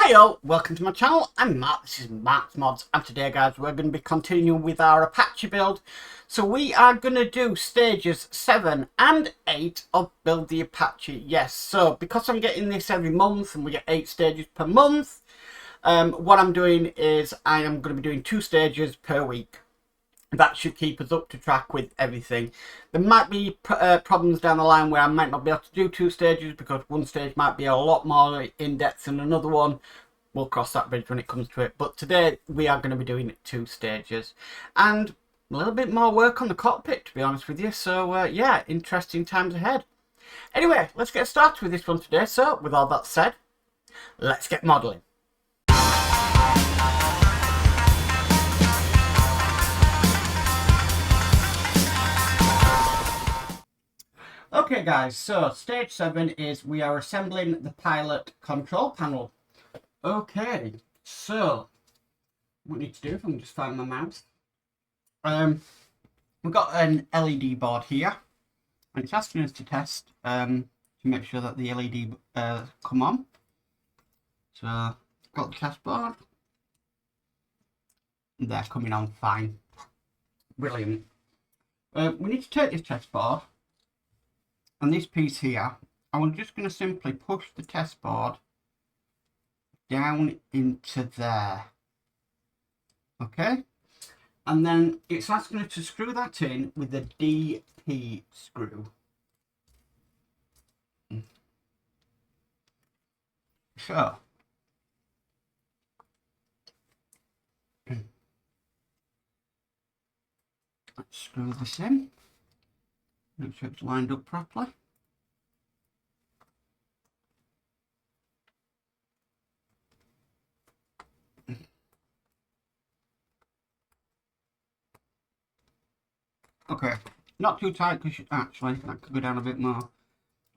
Hiyo, welcome to my channel. I'm Mark, this is Mark's Mods, and today guys we're going to be continuing with our Apache build. So we are going to do stages 7 and 8 of Build the Apache. Yes, so because I'm getting this every month and we get 8 stages per month, what I'm doing is I am going to be doing 2 stages per week. That should keep us up to track with everything. There might be problems down the line where I might not be able to do 2 stages because one stage might be a lot more in depth than another one. We'll cross that bridge when it comes to it. But today we are going to be doing 2 stages and a little bit more work on the cockpit, to be honest with you. So yeah, interesting times ahead. Anyway, let's get started with this one today. So with all that said, let's get modelling. Okay guys, so stage 7 is we are assembling the pilot control panel. Okay, so what we need to do, if I can just find my mouse. We've got an LED board here, and it's asking us to test to make sure that the LED come on. So got the test board. They're coming on fine. Brilliant. We need to take this test board and this piece here, and we're just going to simply push the test board down into there. Okay, and then it's asking us to screw that in with the DP screw. So let's screw this in. Make sure it's lined up properly. Okay, not too tight because actually that could go down a bit more. I was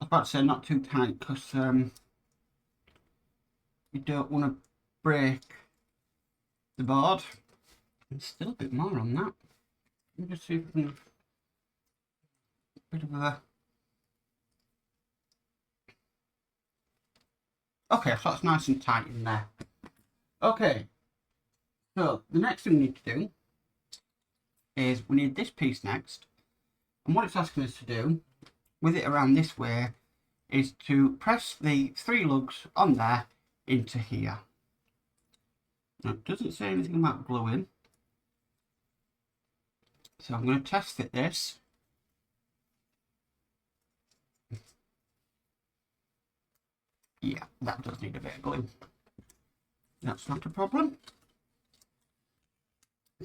about to say not too tight because you don't want to break the board. There's still a bit more on that. Let me just see if we can. Bit of a. Okay, so that's nice and tight in there. Okay, so the next thing we need to do is we need this piece next, and what it's asking us to do with it around this way is to press the 3 lugs on there into here. Now it doesn't say anything about gluing, so I'm going to test fit this. Yeah, that does need a bit of glue. That's not a problem.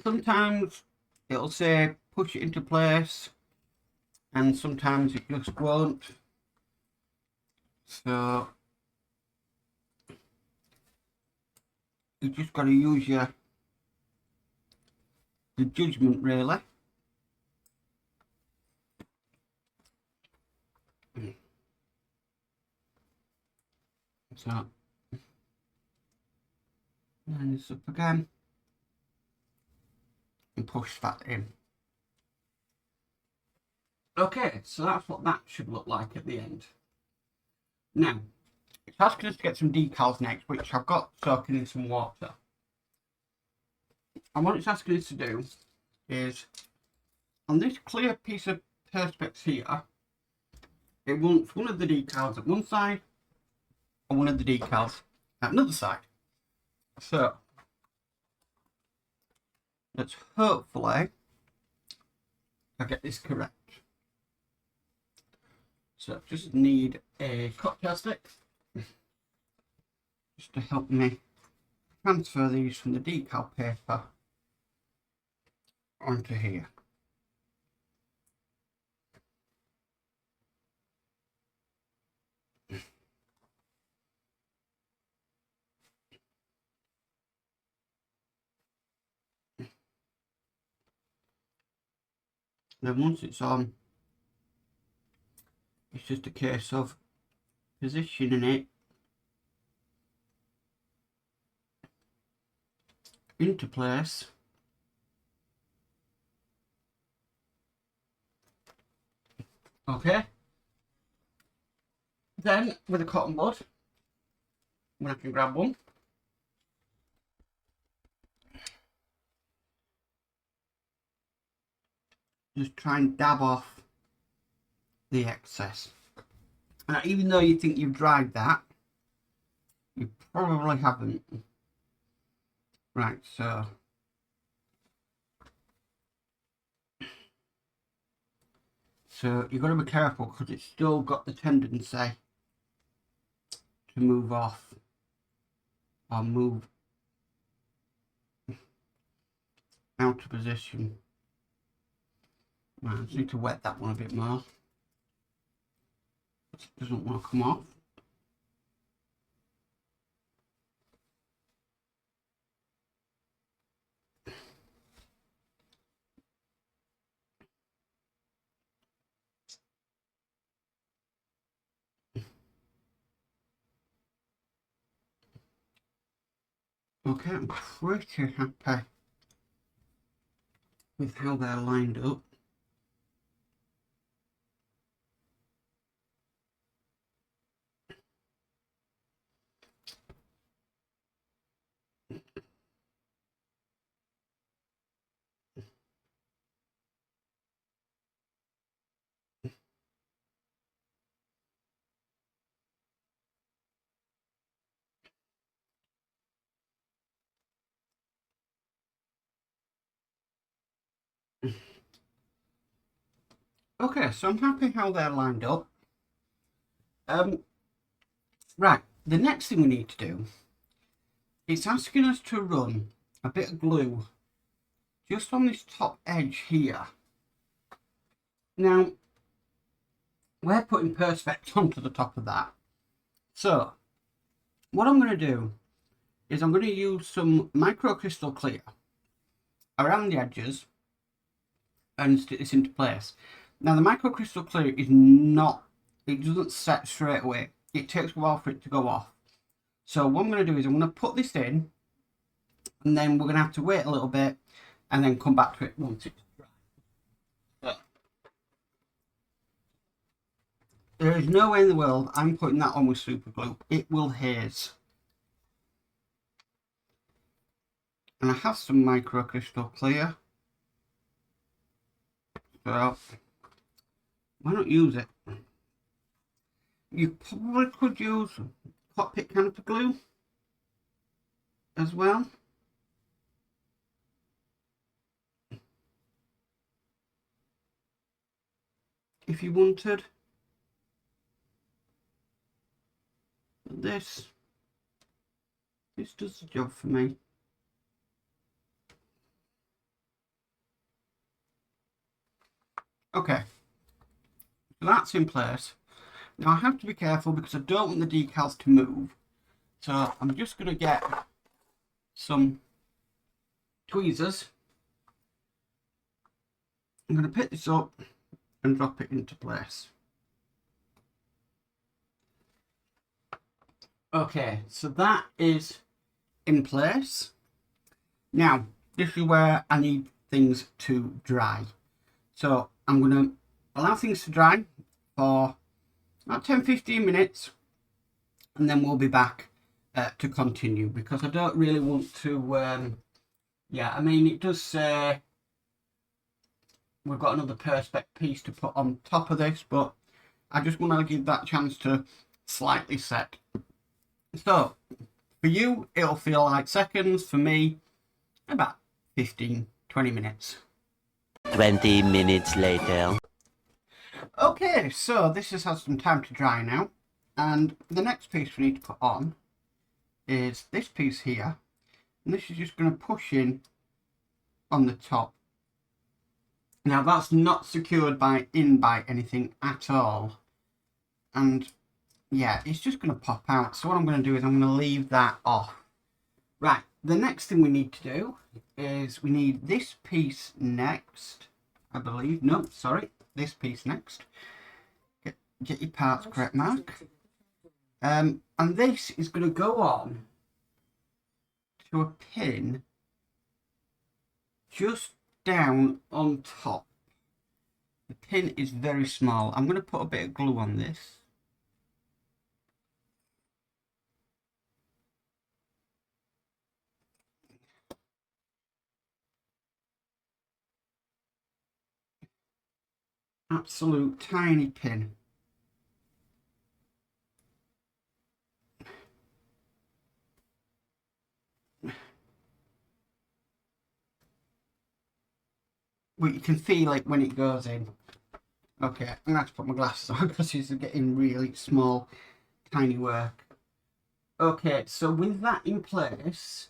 Sometimes it'll say push it into place, and sometimes it just won't. So you just got to use the judgment really. So line this up again and push that in. Okay, so that's what that should look like at the end. Now, it's asking us to get some decals next, which I've got soaking in some water. And what it's asking us to do is, on this clear piece of perspex here, it wants one of the decals at one side and one of the decals at another side. So let's hopefully I get this correct. So just need a cocktail stick just to help me transfer these from the decal paper onto here. Then once it's on, it's just a case of positioning it into place Okay. Then with a cotton bud, when I can grab one, just try and dab off the excess. Now, even though you think you've dried that, you probably haven't. Right, so you've got to be careful because it's still got the tendency to move off or move out of position. Right, I just need to wet that one a bit more. It doesn't want to come off. Okay, I'm pretty happy with how they're lined up. Okay, so I'm happy how they're lined up. Right, the next thing we need to do, it's asking us to run a bit of glue just on this top edge here. Now, we're putting Perspex onto the top of that. So, what I'm going to do is I'm going to use some microcrystal clear around the edges and stick this into place. Now, the microcrystal clear is not, it doesn't set straight away. It takes a while for it to go off. So what I'm going to do is I'm going to put this in, and then we're going to have to wait a little bit and then come back to it once it's dry. So, there is no way in the world I'm putting that on with super glue. It will haze. And I have some microcrystal clear. So why not use it? You probably could use cockpit canopy glue as well. If you wanted. But this does the job for me. Okay, so that's in place. Now I have to be careful because I don't want the decals to move. So I'm just going to get some tweezers. I'm going to pick this up and drop it into place. Okay, so that is in place. Now, this is where I need things to dry. So I'm going to allow things to dry for about 10-15 minutes, and then we'll be back to continue, because I don't really want to yeah, I mean, it does say we've got another Perspex piece to put on top of this, but I just want to give that chance to slightly set. So for you it'll feel like seconds, for me about 15-20 minutes. 20 minutes later. Okay, so this has had some time to dry now, and the next piece we need to put on is this piece here, and this is just going to push in on the top. Now that's not secured by anything at all, and yeah, it's just going to pop out. So what I'm going to do is I'm going to leave that off. Right, the next thing we need to do is we need this piece next, I believe. No, sorry, this piece next. Get your parts correct, Mark. And this is going to go on to a pin just down on top. The pin is very small. I'm going to put a bit of glue on this. absolute tiny pin. But you can feel it when it goes in. Okay, I'm going to have to put my glasses on because this is getting really small, tiny work. Okay, so with that in place,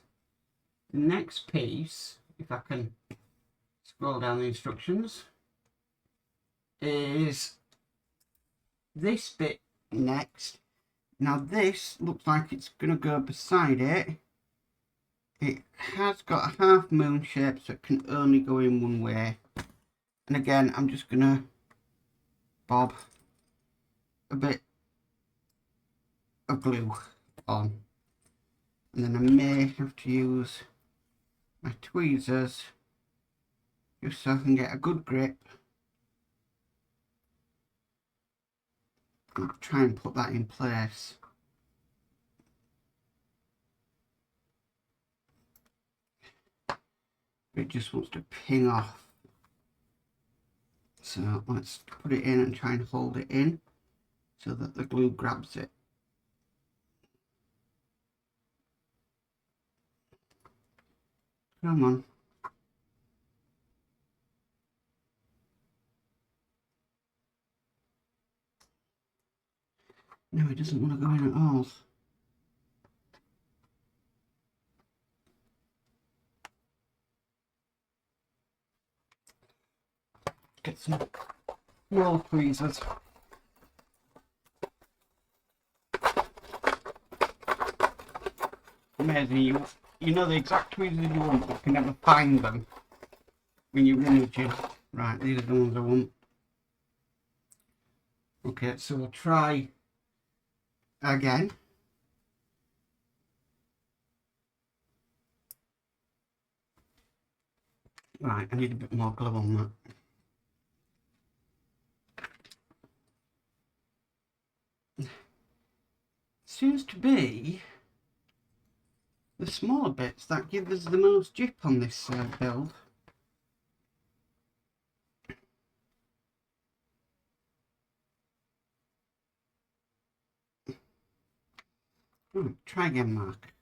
the next piece, if I can scroll down the instructions, is this bit next. Now this looks like it's going to go beside it. It has got a half moon shape, so it can only go in one way. And again, I'm just going to bob a bit of glue on. And then I may have to use my tweezers just so I can get a good grip. I'll try and put that in place. It just wants to ping off. So let's put it in and try and hold it in so that the glue grabs it. Come on. No, it doesn't want to go in at all. Get some small tweezers. Amazing, you know the exact tweezers you want, but you can never find them when you're rummaging. Right, these are the ones I want. Okay, so we'll try again. Right, I need a bit more glue on that. Seems to be the smaller bits that give us the most jip on this build. Try again, Mark.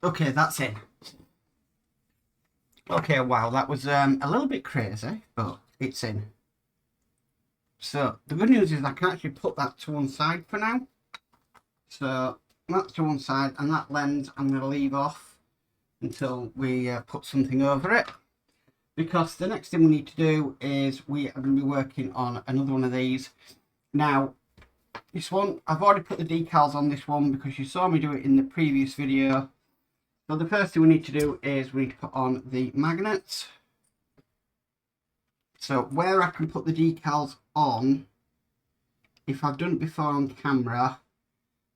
Okay, that's it. Okay, wow, that was a little bit crazy, but it's in. So the good news is I can actually put that to one side for now. So that's to one side, and that lens I'm going to leave off until we put something over it. Because the next thing we need to do is we are going to be working on another one of these. Now, this one, I've already put the decals on this one because you saw me do it in the previous video. So the first thing we need to do is we need to put on the magnets. So where I can put the decals on, if I've done it before on camera,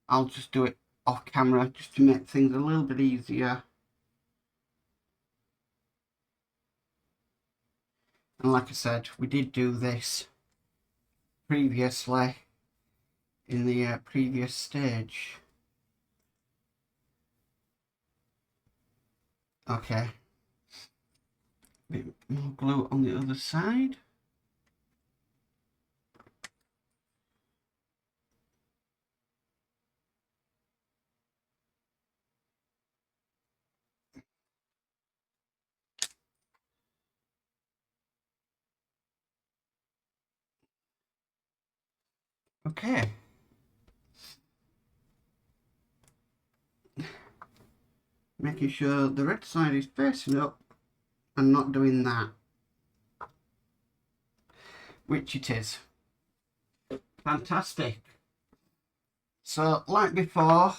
I'll just do it off camera just to make things a little bit easier. And like I said, we did do this previously in the previous stage. Okay. A bit more glue on the other side. Okay. Making sure the red side is facing up and not doing that. Which it is. Fantastic. So, like before,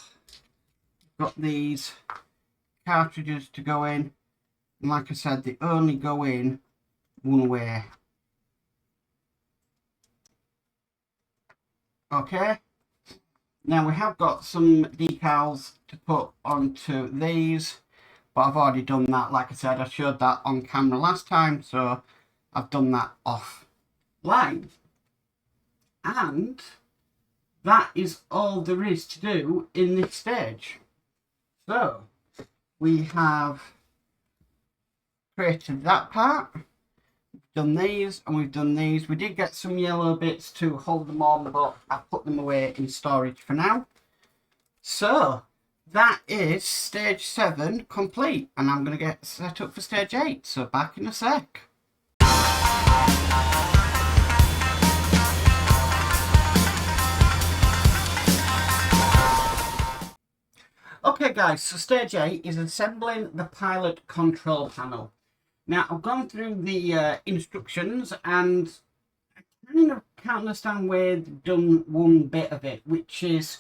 got these cartridges to go in. And like I said, they only go in one way. Okay. Now we have got some decals to put onto these, but I've already done that. Like I said, I showed that on camera last time, so I've done that offline. And that is all there is to do in this stage. So we have created that part, done these, and we've done these. We did get some yellow bits to hold them on, but I put them away in storage for now. So that is stage 7 complete, and I'm going to get set up for stage 8. So back in a sec. Okay guys, so stage 8 is assembling the pilot control panel. Now I've gone through the instructions and I kind of can't understand where they've done one bit of it, which is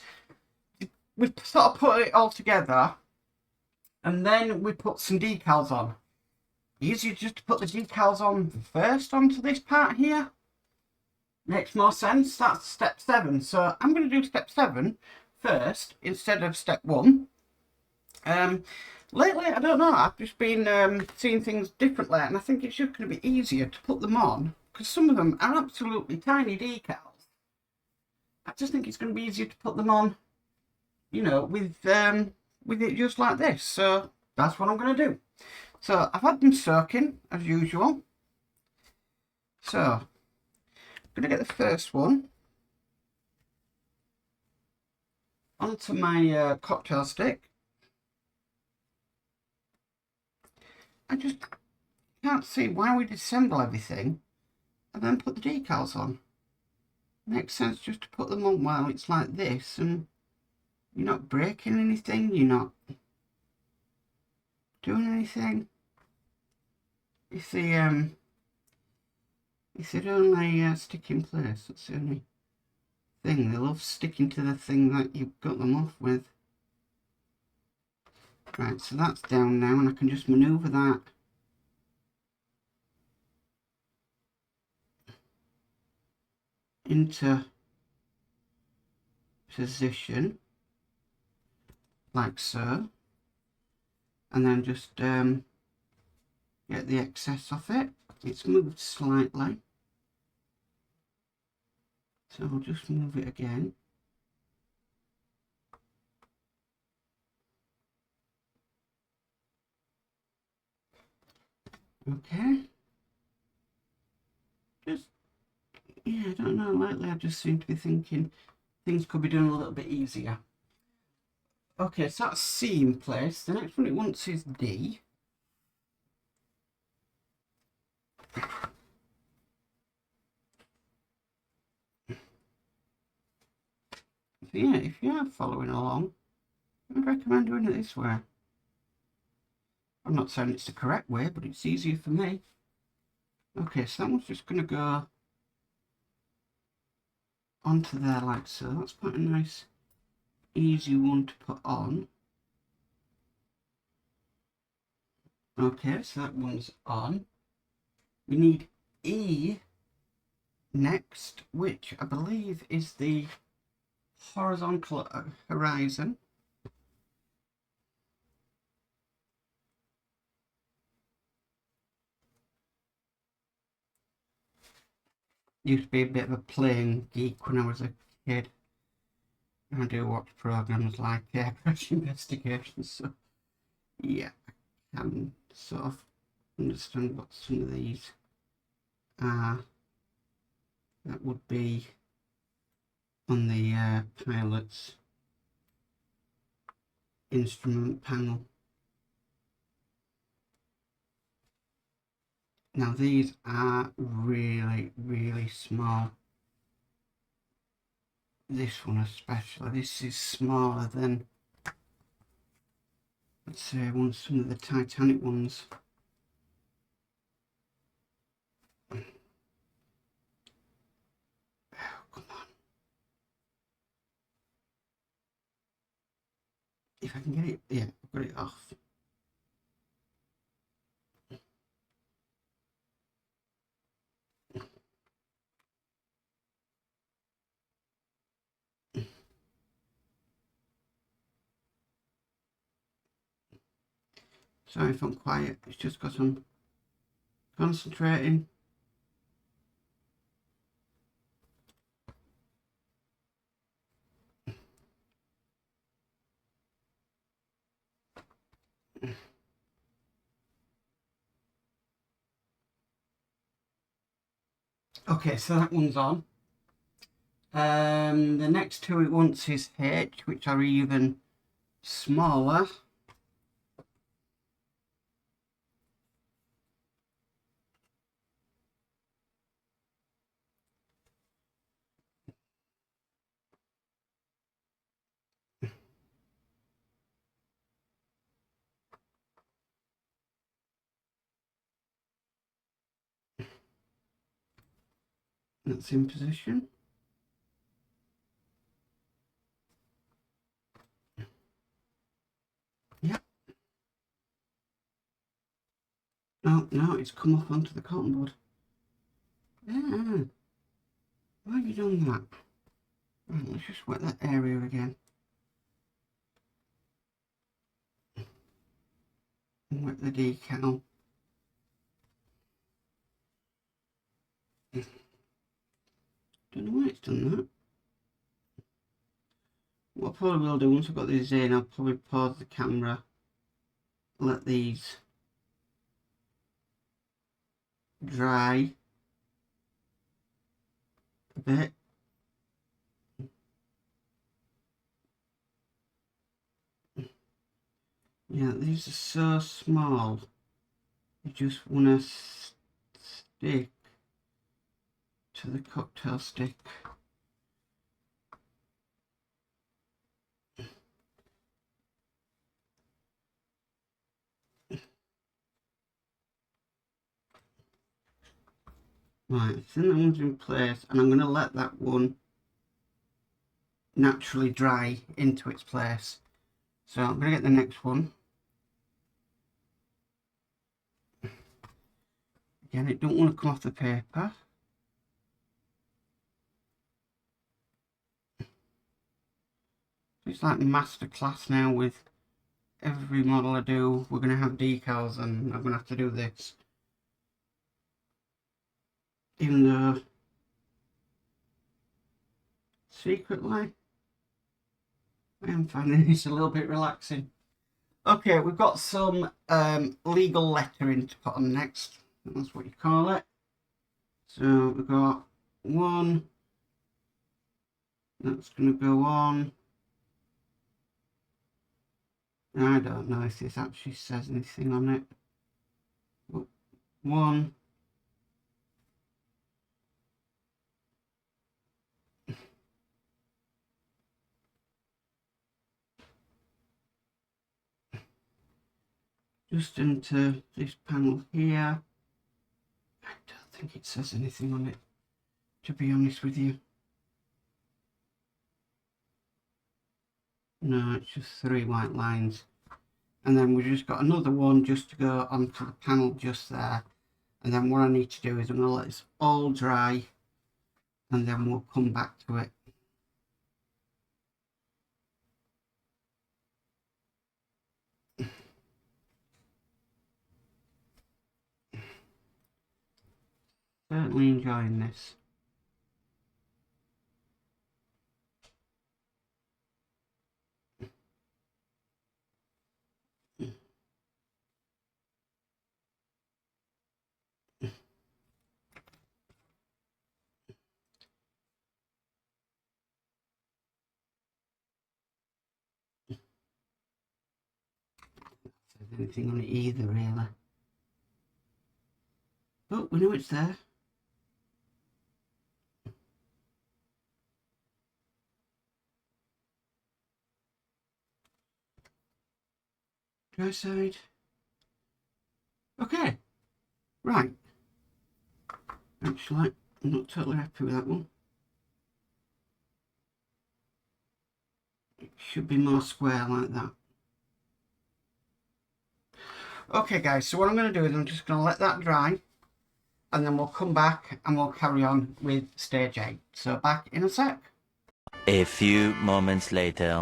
we sort of put it all together and then we put some decals on. Easier just to put the decals on first onto this part here. Makes more sense. That's step 7. So I'm going to do step 7 first instead of step 1. Lately, I don't know, I've just been seeing things differently, and I think it's just going to be easier to put them on, because some of them are absolutely tiny decals. I just think it's going to be easier to put them on, you know, with it just like this. So that's what I'm going to do. So I've had them soaking, as usual. So I'm going to get the first one onto my cocktail stick. I just can't see why we'd assemble everything and then put the decals on. Makes sense just to put them on while it's like this, and you're not breaking anything, you're not doing anything. If they only stick in place, that's the only thing. They love sticking to the thing that you've got them off with. Right, so that's down now, and I can just manoeuvre that into position, like so, and then just get the excess off it. It's moved slightly, so I'll just move it again. Okay. Just, yeah, I don't know, lately I just seem to be thinking things could be done a little bit easier. Okay, so that's C in place. The next one it wants is D. So yeah, if you are following along, I'd recommend doing it this way. I'm not saying it's the correct way, but it's easier for me. Okay, so that one's just going to go onto there like so. That's quite a nice, easy one to put on. Okay, so that one's on. We need E next, which I believe is the horizontal horizon. Used to be a bit of a playing geek when I was a kid. I do watch programs like Apache Investigation, so yeah, I can sort of understand what some of these are. That would be on the pilot's instrument panel. Now these are really, really small. This one especially. This is smaller than, let's say, some of the Titanic ones. Oh, come on. If I can get it, yeah, I've got it off. Sorry if I'm quiet, it's just because I'm concentrating. Okay, so that one's on. The next two it wants is H, which are even smaller. That's in position. Yep. Oh, no, it's come off onto the cotton bud. Yeah. Why have you done that? Right, let's just wet that area again. And wet the decal. Don't know why it's done that. What I probably will do, once I've got these in, I'll probably pause the camera, let these dry a bit. Yeah, these are so small. You just want to stick to the cocktail stick. Right, I think that one's in place, and I'm going to let that one naturally dry into its place. So I'm going to get the next one. Again, it don't want to come off the paper. It's like masterclass now with every model I do. We're going to have decals, and I'm going to have to do this. Even though secretly I am finding this a little bit relaxing. Okay, we've got some legal lettering to put on next. That's what you call it. So we've got one that's going to go on. I don't know if this actually says anything on it. But one. Just into this panel here. I don't think it says anything on it, to be honest with you. No, it's just 3 white lines. And then we've just got another one just to go onto the panel just there. And then what I need to do is I'm going to let this all dry, and then we'll come back to it. Certainly enjoying this. There's anything on it either, really. Oh, we know it's there. Dry side. Okay, right. Actually, I'm not totally happy with that one. It should be more square like that. Okay guys, so what I'm going to do is I'm just going to let that dry, and then we'll come back and we'll carry on with stage 8. So back in a sec. A few moments later.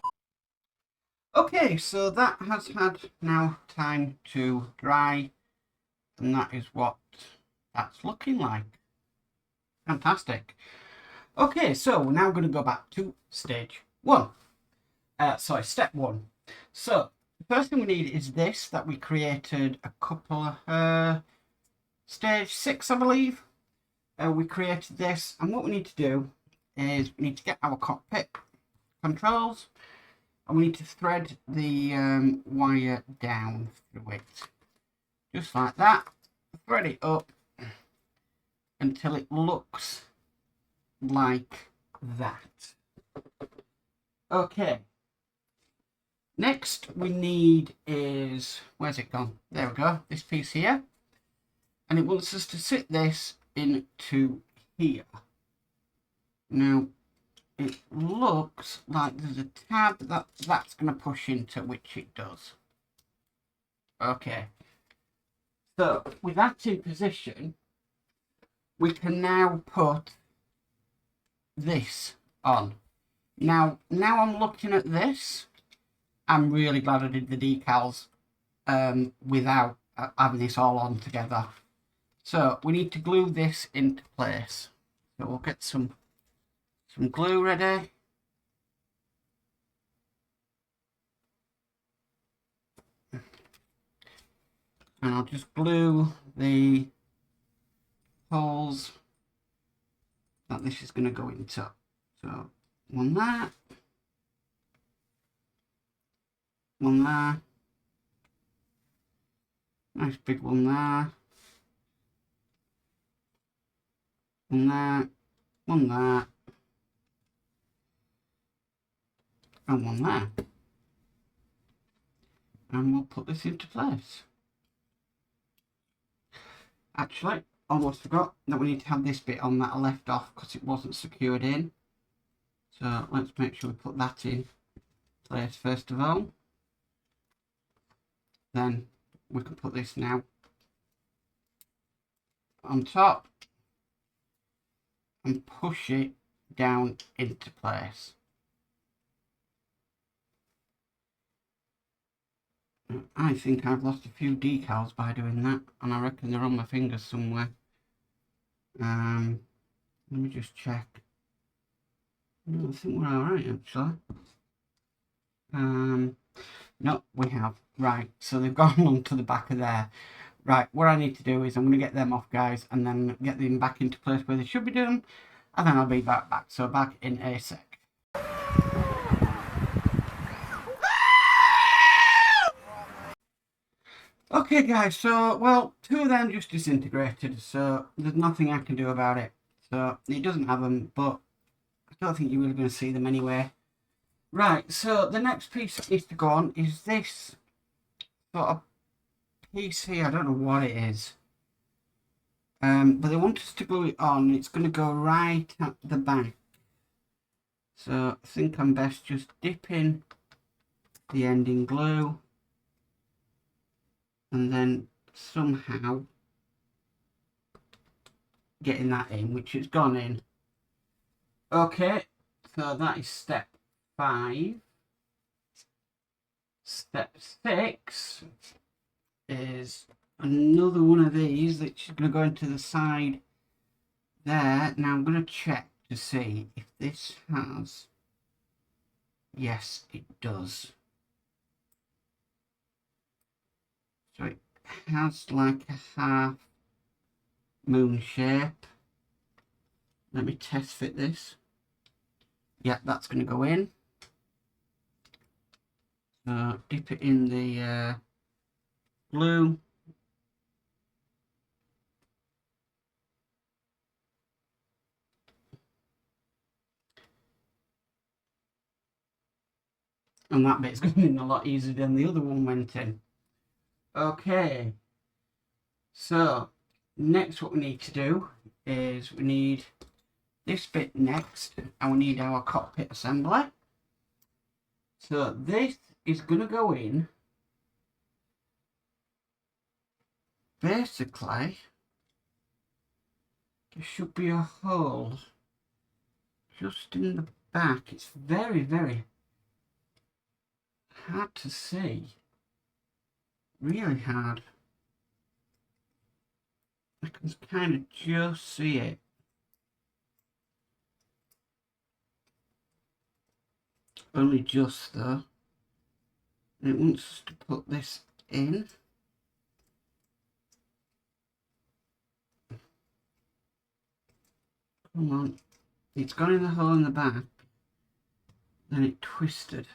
Okay, so that has had now time to dry, and that is what that's looking like. Fantastic. Okay, so we're now going to go back to stage 1. Step 1. So the first thing we need is this that we created a couple of stage 6, I believe. we created this, and what we need to do is we need to get our cockpit controls, and we need to thread the wire down through it, just like that. Thread it up until it looks like that. Okay. Next we need is, where's it gone? There we go, this piece here. And it wants us to sit this into here. Now, it looks like there's a tab that's going to push into, which it does. Okay. So, with that in position, we can now put this on. Now I'm looking at this. I'm really glad I did the decals without having this all on together. So we need to glue this into place. So we'll get some glue ready. And I'll just glue the holes that this is going to go into. So one there. One there. Nice big one there. One there. One there. And one there. And we'll put this into place. Actually, almost forgot that we need to have this bit on that I left off because it wasn't secured in. So let's make sure we put that in place first of all. Then we can put this now on top and push it down into place. I think I've lost a few decals by doing that, and I reckon they're on my fingers somewhere. Let me just check. No, I think we're alright actually. No, we have. Right, so they've gone onto the back of there. Right, what I need to do is I'm going to get them off, guys, and then get them back into place where they should be doing, and then I'll be back. So back in a sec. Okay, guys, so, well, two of them just disintegrated, so there's nothing I can do about it. So, it doesn't have them, but I don't think you're really going to see them anyway. Right, so the next piece that needs to go on is this sort of piece here. I don't know what it is. But they want us to glue it on. It's going to go right at the back. So I think I'm best just dipping the end in glue. And then somehow getting that in, which has gone in. Okay, so that is step 5. Step 6 is another one of these that's going to go into the side there. Now I'm going to check to see if this has, yes it does. So it has like a half moon shape. Let me test fit this. Yeah, that's going to go in. So dip it in the glue. And that bit's going in a lot easier than the other one went in. Okay. So next what we need to do is we need this bit next, and we need our cockpit assembly. So this is going to go in basically. There should be a hole just in the back. It's very, very hard to see. Really hard. I can kind of just see it. Only just though. And it wants us to put this in. Come on. It's gone in the hole in the back. Then it twisted.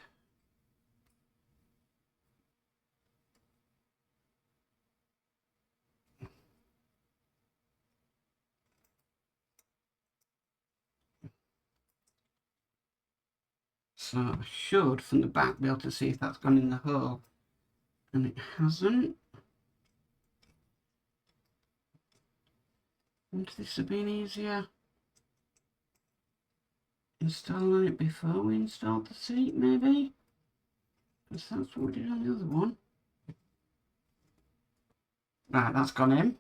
So I should, from the back, be able to see if that's gone in the hole. And it hasn't. Wouldn't this have been easier installing it before we installed the seat, maybe? Because that's what we did on the other one. Right, that's gone in.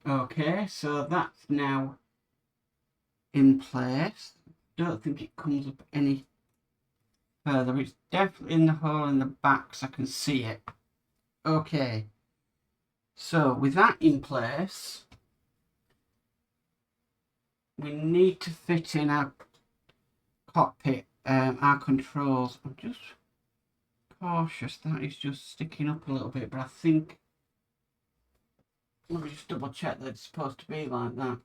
Okay, so that's now in place. Don't think it comes up any further. It's definitely in the hole in the back, so I can see it. Okay, so with that in place, we need to fit in our cockpit, our controls. I'm just cautious that is just sticking up a little bit, but I think, let me just double check that it's supposed to be like that.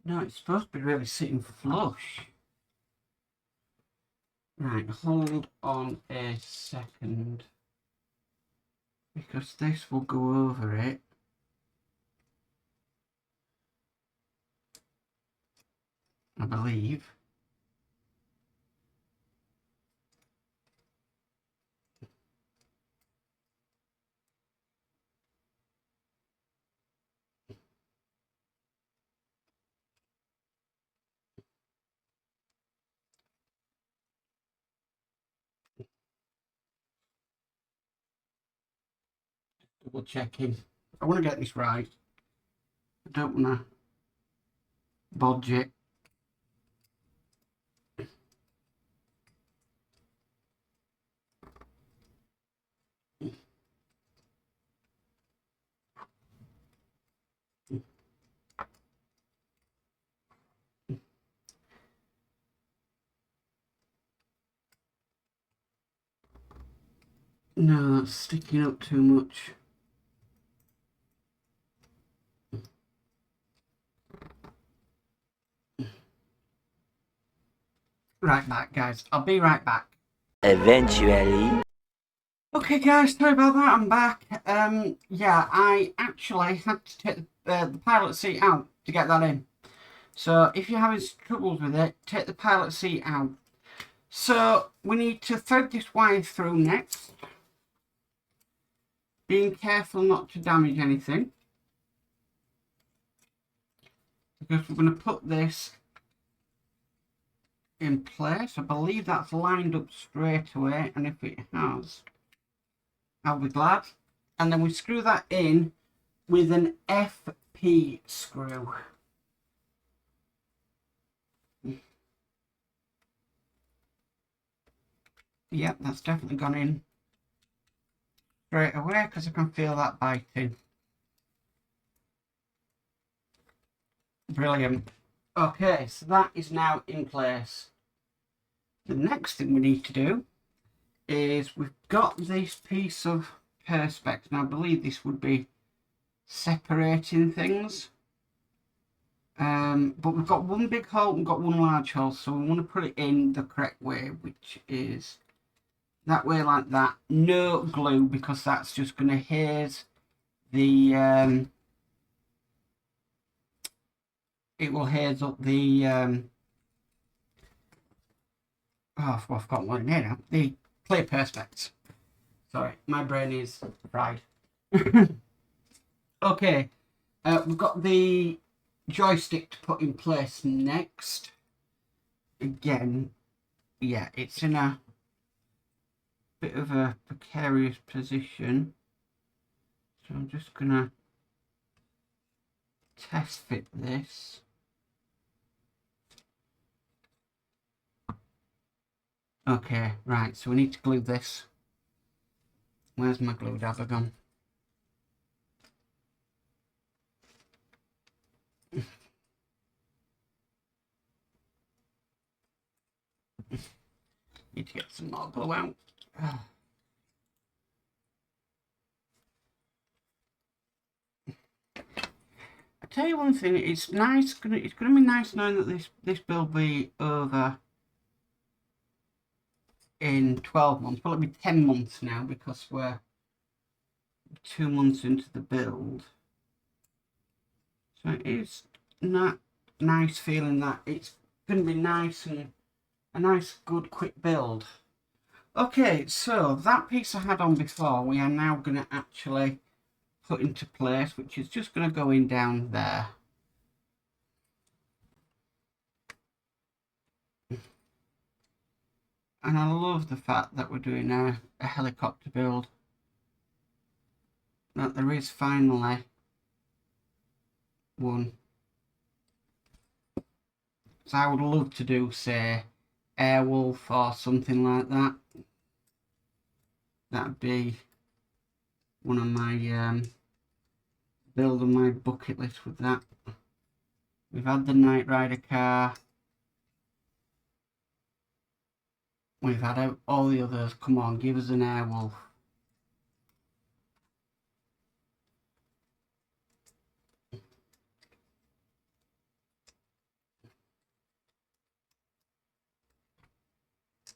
No, it's supposed to be really sitting flush. Right, hold on a second, because this will go over it. I believe. Double checking. I want to get this right. I don't want to bodge it. No, that's sticking up too much. Right back, guys. I'll be right back. Eventually. Okay, guys, sorry about that. I'm back. Yeah, I actually had to take the pilot seat out to get that in. So if you're having troubles with it, take the pilot seat out. So we need to thread this wire through next. Being careful not to damage anything. Because we're going to put this in place. I believe that's lined up straight away, and if it has, I'll be glad. And then we screw that in with an FP screw. Yep, that's definitely gone in straight away because I can feel that biting. Brilliant. Okay, so that is now in place. The next thing we need to do is we've got this piece of perspex, and I believe this would be separating things. But we've got one big hole and got one large hole, so we want to put it in the correct way, which is that way, like that. No glue, because that's just going to haze the it will haze up the oh, I've got one in here now. The clear perspex. Sorry, my brain is fried. Okay, we've got the joystick to put in place next. Again, yeah, it's in a bit of a precarious position, so I'm just gonna test fit this. Okay, right, so we need to glue this. Where's my glue dabber gone? Need to get some more glue out. tell you one thing, it's nice. It's gonna be nice knowing that this build will be over in 12 months. Well, it'll be 10 months now because we're 2 months into the build. So it is not nice feeling that it's going to be nice and a nice, good, quick build. Okay, so that piece I had on before, we are now going to actually put into place, which is just going to go in down there. And I love the fact that we're doing a helicopter build. That there is finally one. So I would love to do, say, Airwolf or something like that. That'd be one of my build on my bucket list with that. We've had the Knight Rider car. We've had all the others. Come on, give us an Airwolf.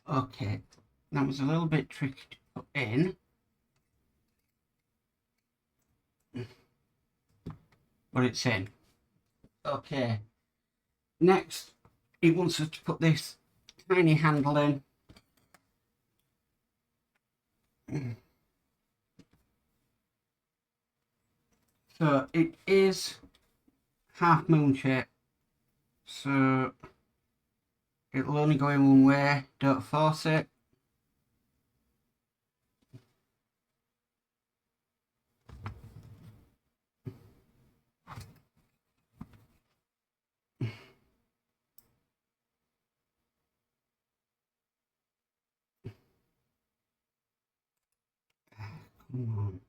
Okay, that was a little bit tricky to put in. But it's in. Okay. Next, it wants us to put this tiny handle in. So it is half moon shape. So it'll only go in one way. Don't force it. Come on.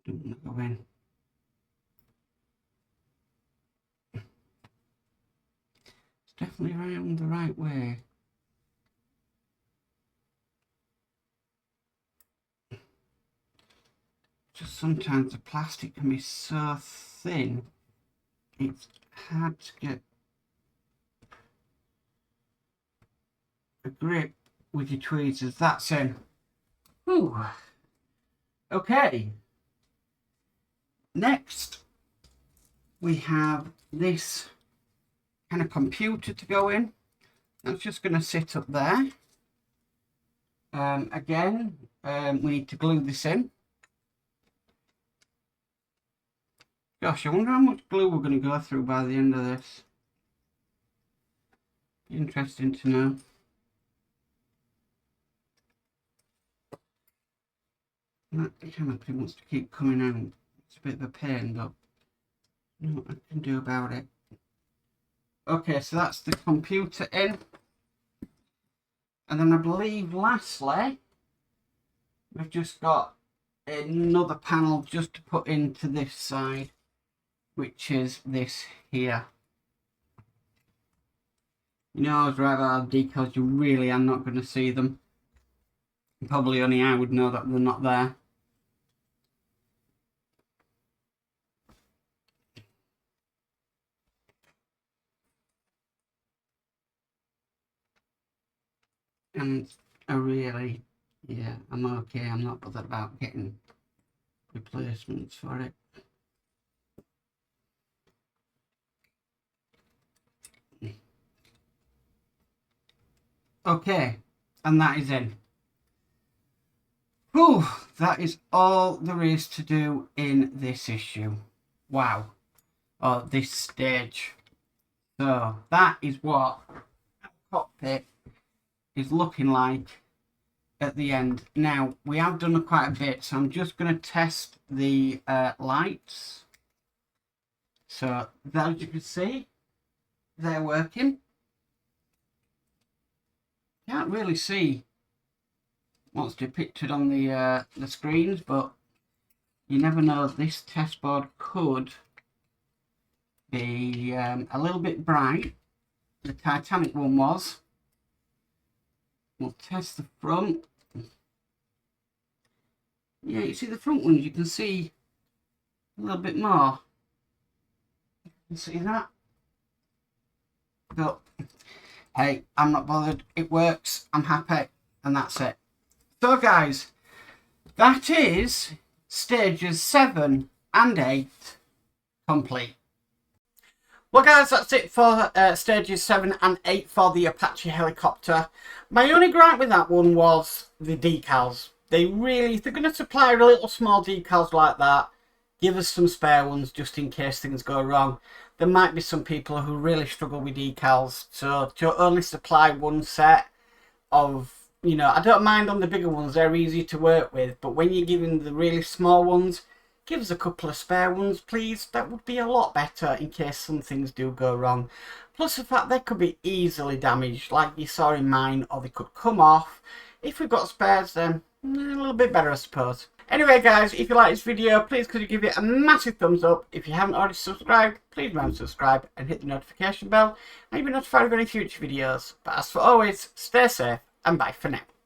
Don't want to go in. It's definitely around the right way. Just sometimes the plastic can be so thin, it's hard to get a grip with your tweezers. That's in. Whew. Okay. Next, we have this kind of computer to go in. That's just going to sit up there. Again, we need to glue this in. Gosh, I wonder how much glue we're going to go through by the end of this. Interesting to know. That canopy wants to keep coming out. It's a bit of a pain, but you know what I can do about it. Okay, so that's the computer in. And then I believe lastly, we've just got another panel just to put into this side, which is this here. You know, I was right about the decals, you really are not going to see them. Probably only I would know that they're not there. And I really, yeah, I'm okay. I'm not bothered about getting replacements for it. Okay, and that is in. Whew, that is all there is to do in this issue. Wow. Or this stage. So that is what our cockpit is looking like at the end. Now, we have done quite a bit, so I'm just going to test the lights. So, as you can see, they're working. Can't really see what's depicted on the screens, but you never know. This test board could be a little bit bright. The Titanic one was. We'll test the front. Yeah, you see the front ones, you can see a little bit more. You can see that. But hey, I'm not bothered. It works. I'm happy. And that's it. So guys, that is stages 7 and 8 complete. Well guys, that's it for stages 7 and 8 for the Apache helicopter. My only gripe with that one was the decals. They really, if they're going to supply little small decals like that, give us some spare ones just in case things go wrong. There might be some people who really struggle with decals, so to only supply one set of, you know, I don't mind on the bigger ones, they're easy to work with, but when you're giving the really small ones, give us a couple of spare ones please. That would be a lot better in case some things do go wrong. Plus the fact they could be easily damaged like you saw in mine, or they could come off. If we've got spares then a little bit better I suppose. Anyway guys, if you like this video, please could you give it a massive thumbs up. If you haven't already subscribed, please remember to subscribe and hit the notification bell and you'll be notified of any future videos. But as for always, stay safe and bye for now.